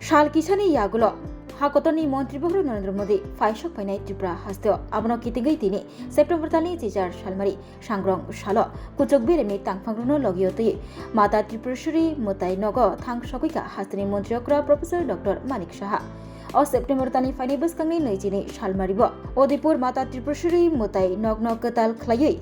साल किसानी यागुलो हाकतनी मंत्री बहर नरेंद्र मोदी फाइसक फाइनाय त्रिपुरा हास्तेओ आबनो कितिंगै तिनि सेप्टेम्बर तानि चिजार सालमारि सांग्रं सालो कुचक बेरेमि तांफांग्रनो लगियोतै माता त्रिपुरेश्वरी मोताय नगो थांसकैका हास्तेनि मंत्री अक्रा प्रोफेसर डॉक्टर मानिक साहा और सेप्टेम्बर तानि फाइनाय बसखांनि नैजिनै सालमारिबो उदयपुर माता त्रिपुरेश्वरी मोताय नग क्वtalkhe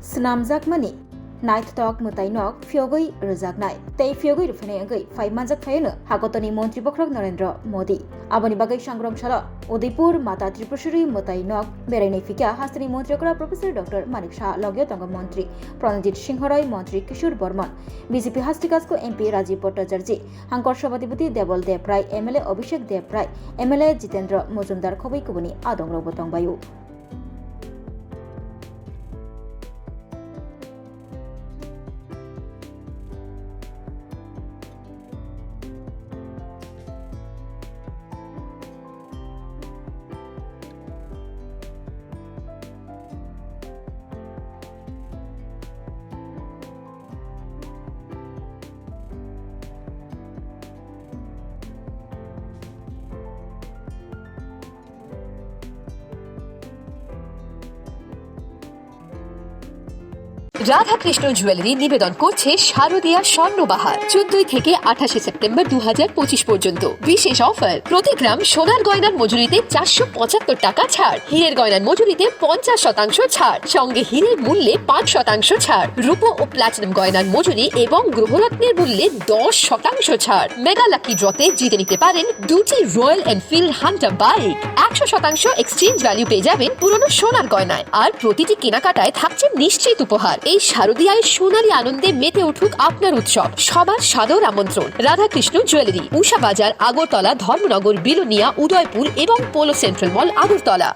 Swnamjakmani Naikha Mutai Fiogoi Rozagnai. They Fiogoi Fanagay, 5 months of Fayana, Hakotoni Montri Bokrok Narendra Modi. Abani Bagay Shangrong Shala, Udaipur, Mata Tripushuri, Mutai Berai Fika, Hastani Montreokra, Professor Dr. Manik Logyotanga Montri, Pranjit Singhorai, Montri Kishur Borman, BCP Hastikasko MP Rajib Jarji, Hankor Shabatibuti, Devil Berai, MLA Obishek Berai, MLA Jitendra Mozumdar Kobai Kubuni, Adong Robotong Bayu. Radhakrishna jewellery নিবেদন করছে শারদীয়া স্বর্ণবাহার 14 থেকে 28 September 2025 পর্যন্ত বিশেষ offer প্রতি গ্রাম সোনার গয়নার মজুরিতে 475 টাকা ছাড় হীরের গয়নার মজুরিতে 50% ছাড় সঙ্গে হীরের মূল্যে 5% ছাড় রূপো ও প্লাটিনাম গয়নার মজুরি এবং গ্রহরত্নের মূল্যে 10% ছাড় মেগা লাকি ড্রতে জিতে নিতে পারেন দুটি royal Enfield Hunter bike 100% exchange value পেয়ে যাবেন পুরনো সোনার গয়নায় আর প্রতিটি কেনাকাটায় থাকছে নিশ্চিত উপহার এই শারদীয়ায় সোনালী আনন্দে মেতে উঠুক আপনার উৎসব সবার সাদর আমন্ত্রণ রাধাকৃষ্ণ জুয়েলারি উষা বাজার আগরতলা ধর্মনগর বিলোনিয়া উদয়পুর এবং পোলো সেন্ট্রাল মল আগরতলা